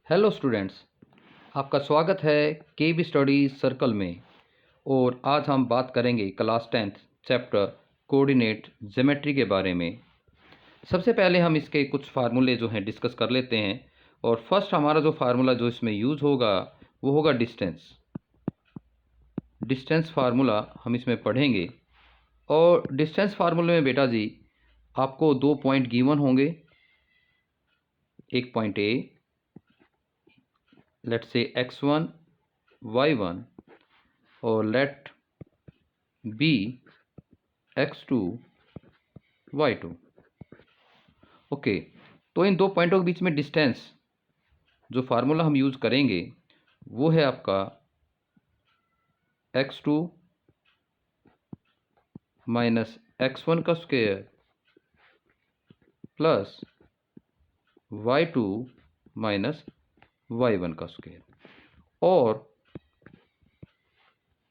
Hello students, आपका स्वागत है के बी स्टडी सर्कल में। और आज हम बात करेंगे class 10th chapter coordinate geometry के बारे में। सबसे पहले हम इसके कुछ फार्मूले जो हैं डिस्कस कर लेते हैं। और फर्स्ट हमारा जो फार्मूला जो इसमें यूज़ होगा वो होगा डिस्टेंस फार्मूला हम इसमें पढ़ेंगे। और डिस्टेंस फार्मूले में बेटा जी आपको 2 पॉइंट गिवन होंगे। एक point A, let's say x1 y1, और late B x2 y2। Okay, तो इन दो पॉइंटों के बीच में डिस्टेंस जो फार्मूला हम यूज़ करेंगे वो है आपका x2 माइनस x1 का square plus y2 minus y1 का स्क्वायर। और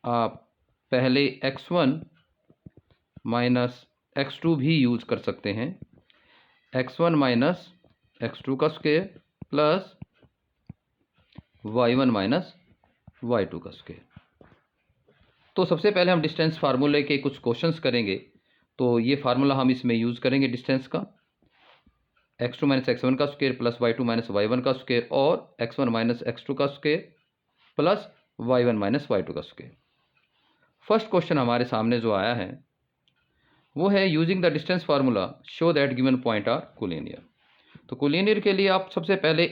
आप पहले x1 माइनस x2 भी यूज कर सकते हैं। x1 माइनस x2 का square plus y1 minus y2 का स्क्वायर। तो सबसे पहले हम डिस्टेंस फार्मूले के कुछ क्वेश्चंस करेंगे। तो ये फार्मूला हम इसमें यूज़ करेंगे डिस्टेंस का, x2 माइनस x1 का square plus y2 minus y1 का स्क्वायर, और x1 माइनस x2 का square plus y1 minus y2 का स्क्वायर। फर्स्ट क्वेश्चन हमारे सामने जो आया है वो है using the distance formula show that given point are collinear. तो कोलिनियर के लिए आप सबसे पहले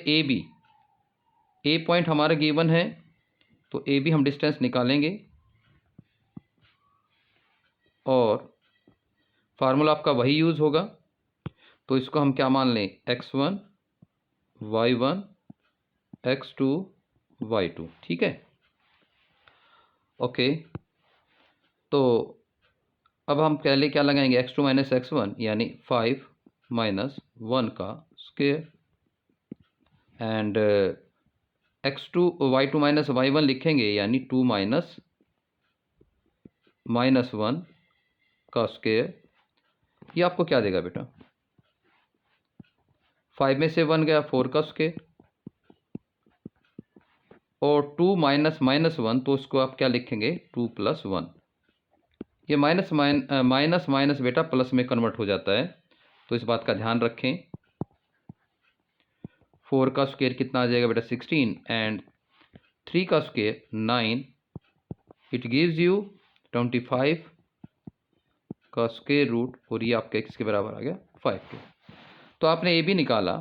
ए पॉइंट हमारा गिवन है, तो ए बी हम डिस्टेंस निकालेंगे। और फार्मूला आपका वही यूज़ होगा, तो इसको हम क्या मान लें, x1 y1 x2 y2। ठीक है, ओके। तो अब हम पहले क्या लगाएंगे, x2 माइनस x1 यानी 5 माइनस 1 का square, and x2 y2 minus y1 लिखेंगे यानी 2 माइनस 1 का स्क्वायर। ये आपको क्या देगा बेटा, 5 में से 1 गया 4 का स्क्वायर, और 2 माइनस 1, तो इसको आप क्या लिखेंगे 2 प्लस 1। ये माइनस बेटा प्लस में कन्वर्ट हो जाता है, तो इस बात का ध्यान रखें। 4 का स्क्वायर कितना आ जाएगा बेटा 16, एंड 3 का स्क्वायर 9, इट गिव्स यू 25 का स्क्वायर रूट, और ये आपका x के बराबर आ गया 5 के। तो आपने ए बी निकाला,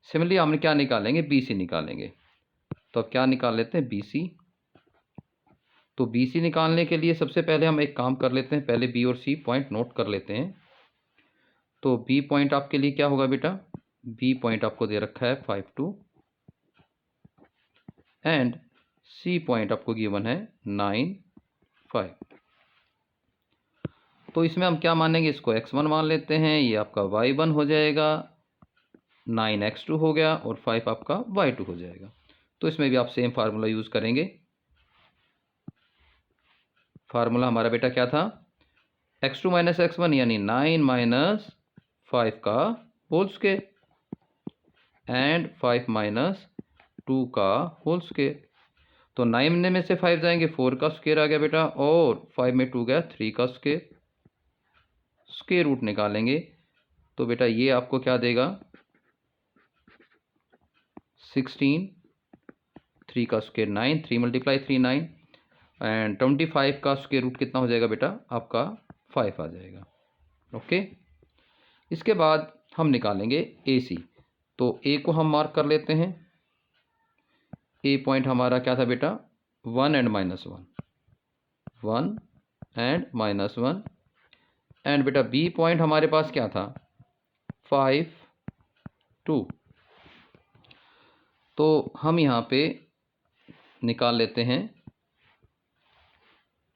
सिमिलरली हम क्या निकालेंगे, बी सी निकालेंगे। तो अब क्या निकाल लेते हैं, बी सी। तो बी सी निकालने के लिए सबसे पहले हम एक काम कर लेते हैं, पहले बी और सी पॉइंट नोट कर लेते हैं। तो बी पॉइंट आपके लिए क्या होगा बेटा, बी पॉइंट आपको दे रखा है 5 2, एंड सी पॉइंट आपको गिवन है 9 5। तो इसमें हम क्या मानेंगे, इसको x1 मान लेते हैं, ये आपका y1 हो जाएगा, 9 x2 हो गया, और 5 आपका y2 हो जाएगा। तो इसमें भी आप सेम फार्मूला यूज़ करेंगे। फार्मूला हमारा बेटा क्या था, x2 माइनस x1 यानी 9 माइनस 5 का होल स्क्वायर, एंड 5 माइनस 2 का होल स्क्वायर। तो 9 में से 5 जाएंगे 4 का स्क्वायर आ गया बेटा, और 5 में 2 गया 3 का स्क्वायर। स्क्वायर रूट निकालेंगे, तो बेटा ये आपको क्या देगा 16, 3 का स्क्वायर 9, 3 मल्टीप्लाई 3 9, एंड 25 का स्क्वायर रूट कितना हो जाएगा बेटा आपका 5 आ जाएगा। ओके, इसके बाद हम निकालेंगे ए सी। तो ए को हम मार्क कर लेते हैं। ए पॉइंट हमारा क्या था बेटा, 1 and minus 1, 1 and minus 1। And बेटा बी पॉइंट हमारे पास क्या था, 5 2। तो हम यहाँ पे निकाल लेते हैं,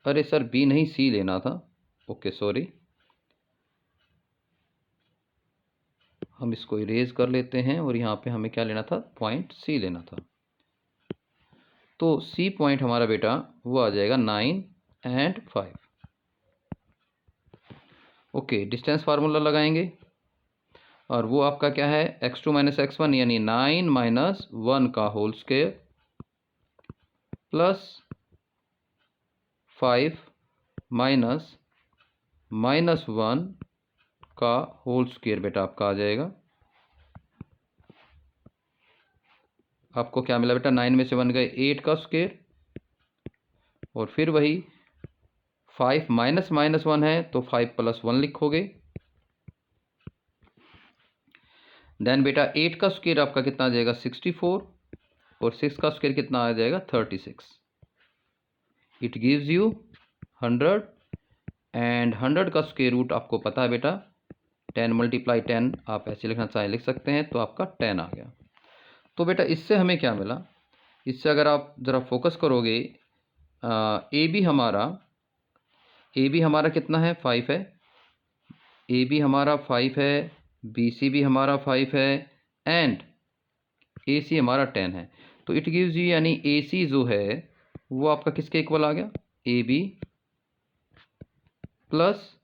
अरे सर बी नहीं सी लेना था, ओके सॉरी, हम इसको इरेज कर लेते हैं, और यहाँ पे हमें क्या लेना था, पॉइंट सी लेना था। तो सी पॉइंट हमारा बेटा वो आ जाएगा 9 एंड 5। ओके, डिस्टेंस फार्मूला लगाएंगे। और वो आपका क्या है, x2 माइनस x1 यानी 9 माइनस 1 का होल स्क्वायर प्लस 5 माइनस -1 का होल स्क्वायर बेटा आपका आ जाएगा। आपको क्या मिला बेटा, 9 में से 1 गए 8 का स्क्वायर, और फिर वही 5 माइनस -1 है तो 5 प्लस 1 लिखोगे। देन बेटा 8 का स्क्वायर आपका कितना आ जाएगा 64, और 6 का स्क्वायर कितना आ जाएगा 36। इट गिव्स यू 100, एंड 100 का स्क्वायर रूट आपको पता है बेटा 10 मल्टीप्लाई 10, आप ऐसे लिखना चाहें लिख सकते हैं, तो आपका 10 आ गया। तो बेटा इससे हमें क्या मिला, इससे अगर आप ज़रा फोकस करोगे, ए बी हमारा कितना है 5 है, ए बी हमारा 5 है, बी सी भी हमारा 5 है, एंड ए सी हमारा 10 है। तो इट गिव्स यू, यानी ए सी जो है वो आपका किसके इक्वल आ गया, A B plus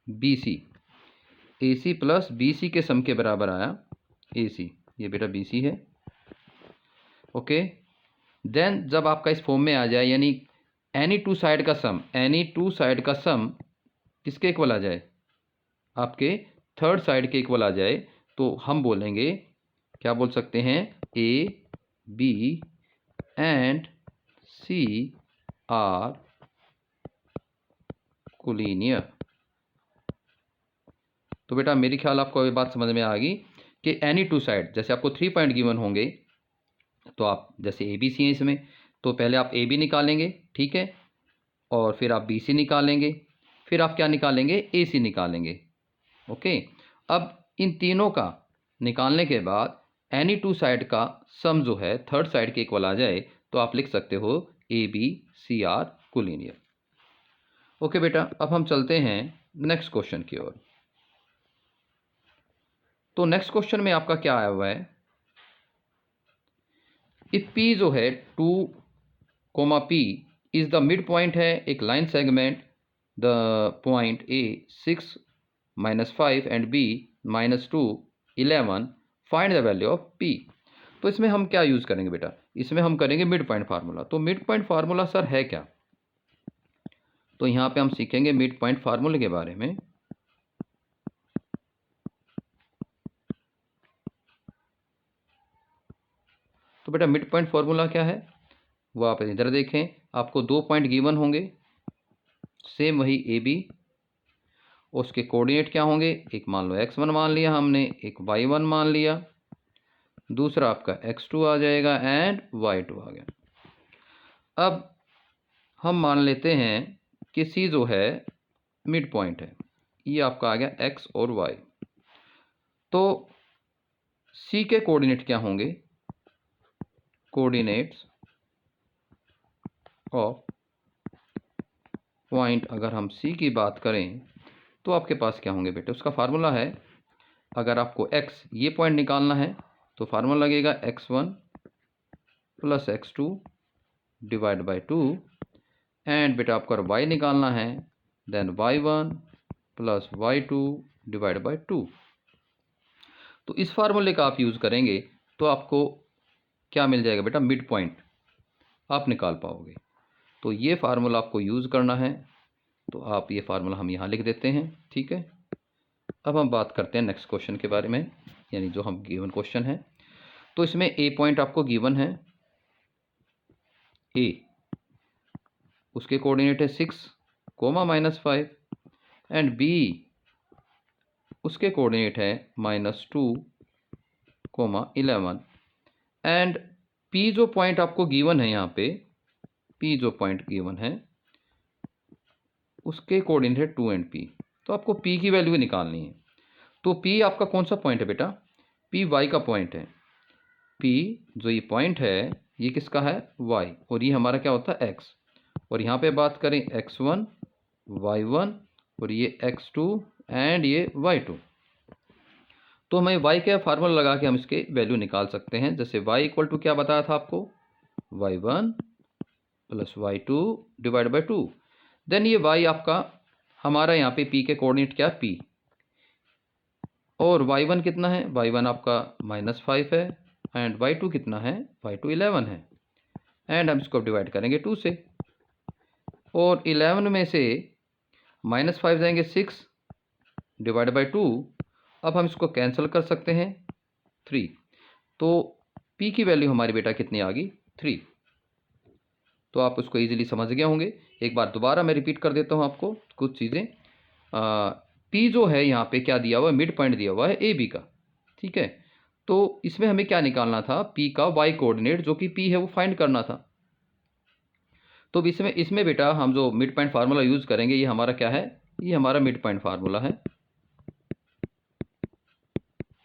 B C, A C plus B C के सम के बराबर आया ए सी, ये बेटा बी सी है। ओके, देन जब आपका इस फॉर्म में आ जाए, यानी एनी टू साइड का सम किसके इक्वल आ जाए, आपके थर्ड साइड के इक्वल आ जाए, तो हम बोलेंगे, क्या बोल सकते हैं, A B and C are collinear. तो बेटा मेरी ख्याल आपको ये बात समझ में आ गई कि एनी टू साइड, जैसे आपको 3 पॉइंट गिवन होंगे, तो आप जैसे ए बी सी है इसमें, तो पहले आप ए बी निकालेंगे, ठीक है, और फिर आप बी सी निकालेंगे, फिर आप क्या निकालेंगे, ए सी निकालेंगे। ओके, अब इन तीनों का निकालने के बाद एनी टू साइड का सम जो है थर्ड साइड के इक्वल आ जाए, तो आप लिख सकते हो A B C are collinear. Okay बेटा, अब हम चलते हैं नेक्स्ट क्वेश्चन की ओर। तो नेक्स्ट क्वेश्चन में आपका क्या आया हुआ है, इफ पी जो है 2 comma P is the mid point है एक line segment, the point A 6 -5 and B -2 11, find the value of P. तो इसमें हम क्या यूज़ करेंगे बेटा, इसमें हम करेंगे मिड पॉइंट फार्मूला। तो मिड पॉइंट फार्मूला सर है क्या, तो यहाँ पे हम सीखेंगे मिड पॉइंट फार्मूले के बारे में। तो बेटा मिड पॉइंट फार्मूला क्या है, वो आप इधर देखें, आपको 2 पॉइंट गिवन होंगे, सेम वही ए बी, उसके कोऑर्डिनेट क्या होंगे, एक मान लो x1 मान लिया हमने, एक y1 मान लिया, दूसरा आपका x2 आ जाएगा एंड y2 आ गया। अब हम मान लेते हैं कि c जो है मिड पॉइंट है, ये आपका आ गया x और y। तो c के कोऑर्डिनेट क्या होंगे, कोऑर्डिनेट्स ऑफ पॉइंट, अगर हम c की बात करें तो आपके पास क्या होंगे बेटे, उसका फार्मूला है, अगर आपको x ये पॉइंट निकालना है तो फार्मूला लगेगा x1 plus x2 divide by 2, and बेटा आपको y निकालना है, then y1 plus y2 divide by 2। तो इस फार्मूले का आप यूज़ करेंगे तो आपको क्या मिल जाएगा बेटा, मिड पॉइंट आप निकाल पाओगे। तो ये फार्मूला आपको यूज़ करना है, तो आप ये फार्मूला हम यहाँ लिख देते हैं, ठीक है। अब हम बात करते हैं नेक्स्ट क्वेश्चन के बारे में, यानी जो हम गिवन क्वेश्चन है। तो इसमें ए पॉइंट आपको गिवन है, ए उसके कोऑर्डिनेट है 6 कोमा -5, एंड बी उसके कोऑर्डिनेट है -2 कोमा 11, एंड पी जो पॉइंट आपको गिवन है, यहाँ पे पी जो पॉइंट गिवन है उसके कोऑर्डिनेट है 2 एंड पी। तो आपको पी की वैल्यू निकालनी है। तो पी आपका कौन सा पॉइंट है बेटा, पी वाई का पॉइंट है। पी जो ये पॉइंट है ये किसका है, वाई, और ये हमारा क्या होता है एक्स। और यहाँ पे बात करें x1 y1 और ये x2 एंड ये y2। तो हमें y के फार्मूला लगा के हम इसके वैल्यू निकाल सकते हैं। जैसे y इक्वल टू क्या बताया था आपको, y1 plus y2 divide by 2। Then ये y आपका हमारा यहाँ पे p के कोऑर्डिनेट क्या है, p, और y1 कितना है, y1 आपका -5 है, एंड y2 कितना है, y2 11 है, एंड हम इसको डिवाइड करेंगे 2 से, और 11 में से -5 जाएंगे 6 डिवाइड बाई 2, अब हम इसको कैंसिल कर सकते हैं 3, तो p की वैल्यू हमारी बेटा कितनी आ गई, 3। तो आप उसको ईजिली समझ गए होंगे। एक बार दोबारा मैं रिपीट कर देता हूँ आपको कुछ चीज़ें। p जो है यहाँ पे क्या दिया हुआ है, मिड पॉइंट दिया हुआ है AB का, ठीक है। तो इसमें हमें क्या निकालना था, p का y कोऑर्डिनेट जो कि p है वो फाइंड करना था। तो इसमें बेटा हम जो मिड पॉइंट फार्मूला यूज़ करेंगे, ये हमारा क्या है, ये हमारा मिड पॉइंट फार्मूला है,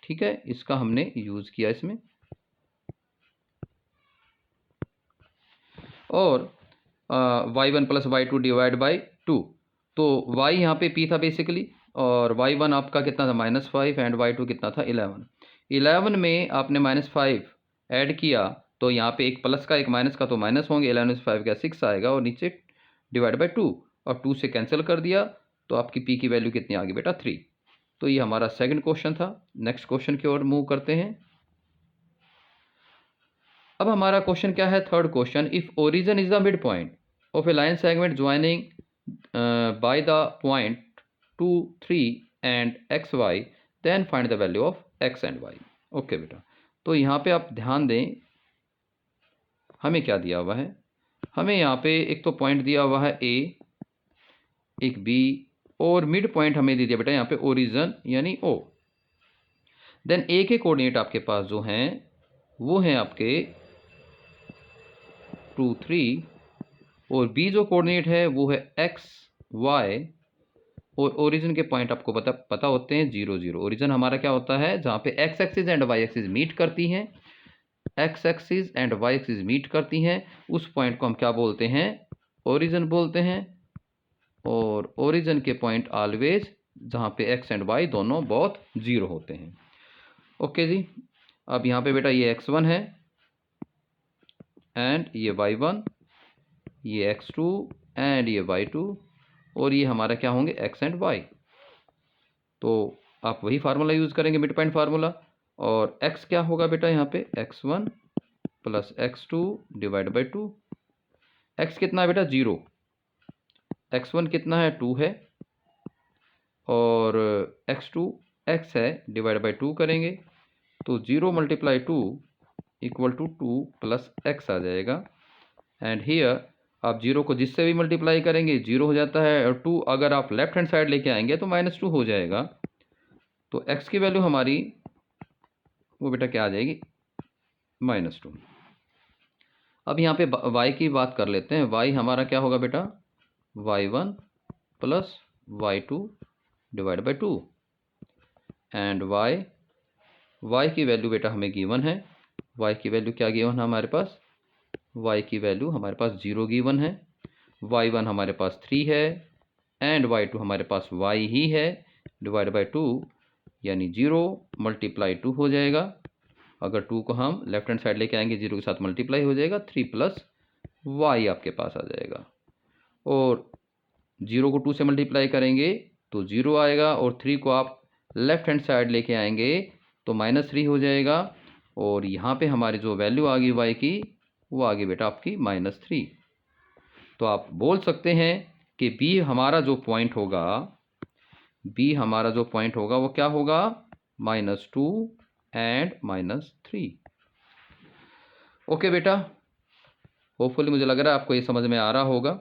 ठीक है। इसका हमने यूज़ किया इसमें, और y1 plus y2 divide by 2, तो y यहाँ पे p था बेसिकली, और y1 आपका कितना था, -5, एंड y2 कितना था, 11। 11 में आपने -5 ऐड किया तो यहाँ पे एक प्लस का एक माइनस का, तो माइनस होंगे, 11 में से 5 का 6 आएगा, और नीचे डिवाइड बाई 2, और 2 से कैंसिल कर दिया, तो आपकी p की वैल्यू कितनी आ गई बेटा, 3। तो ये हमारा सेकंड क्वेश्चन था। नेक्स्ट क्वेश्चन की ओर मूव करते हैं। अब हमारा क्वेश्चन क्या है, third question, if origin is the mid point of a line segment joining by the point 2 3 and x y, then find the value of x and y. Okay बेटा, तो यहाँ पे आप ध्यान दें, हमें क्या दिया हुआ है, हमें यहाँ पे एक तो पॉइंट दिया हुआ है ए, एक बी, और मिड पॉइंट हमें दे दिया बेटा यहाँ पे ओरिजिन यानी ओ। देन ए के कोऑर्डिनेट आपके पास जो हैं वो हैं आपके 2 3, और बी जो कोऑर्डिनेट है वो है एक्स वाई, और ओरिजिन के पॉइंट आपको पता होते हैं 0 0। ओरिजिन हमारा क्या होता है, जहाँ पे x axis and y axis meet करती हैं, x axis and y axis meet करती हैं, उस पॉइंट को हम क्या बोलते हैं, ओरिजिन बोलते हैं। और ओरिजिन के पॉइंट ऑलवेज जहाँ पे एक्स एंड वाई दोनों बोथ 0 होते हैं। ओके जी, अब यहाँ पे बेटा ये x1 है, एंड ये y1, ये x2, एंड ये y2, और ये हमारा क्या होंगे, x एंड y। तो आप वही फार्मूला यूज़ करेंगे, मिड पॉइंट फार्मूला, और x क्या होगा बेटा यहाँ पे, x1 plus x2 divide by 2। x कितना है बेटा, 0, x1 कितना है, 2 है, और x2 x है, डिवाइड बाई 2 करेंगे तो 0 multiply 2 equal to 2 plus x आ जाएगा। एंड हियर आप 0 को जिससे भी मल्टीप्लाई करेंगे 0 हो जाता है, और 2 अगर आप लेफ्ट हैंड साइड लेके आएंगे तो -2 हो जाएगा। तो x की वैल्यू हमारी वो बेटा क्या आ जाएगी, -2। अब यहाँ पे y की बात कर लेते हैं। y हमारा क्या होगा बेटा, y1 plus y2 divide by 2, and y की वैल्यू बेटा हमें गिवन है। y की वैल्यू क्या गिवन है हमारे पास, y की वैल्यू हमारे पास 0 गिवन है, y1 हमारे पास 3 है, एंड y2 हमारे पास y ही है, डिवाइड बाई 2, यानी 0 मल्टीप्लाई 2 हो जाएगा। अगर 2 को हम लेफ्ट हैंड साइड लेके आएंगे 0 के साथ मल्टीप्लाई हो जाएगा, 3 प्लस y आपके पास आ जाएगा। और 0 को 2 से मल्टीप्लाई करेंगे तो 0 आएगा, और 3 को आप लेफ्ट हैंड साइड लेके आएंगे तो -3 हो जाएगा, और यहाँ पे हमारी जो वैल्यू आ गई y की वो आ गई बेटा आपकी -3। तो आप बोल सकते हैं कि b हमारा जो पॉइंट होगा, b हमारा जो पॉइंट होगा वो क्या होगा, -2 एंड -3। ओके बेटा, होपफुली मुझे लग रहा है आपको ये समझ में आ रहा होगा।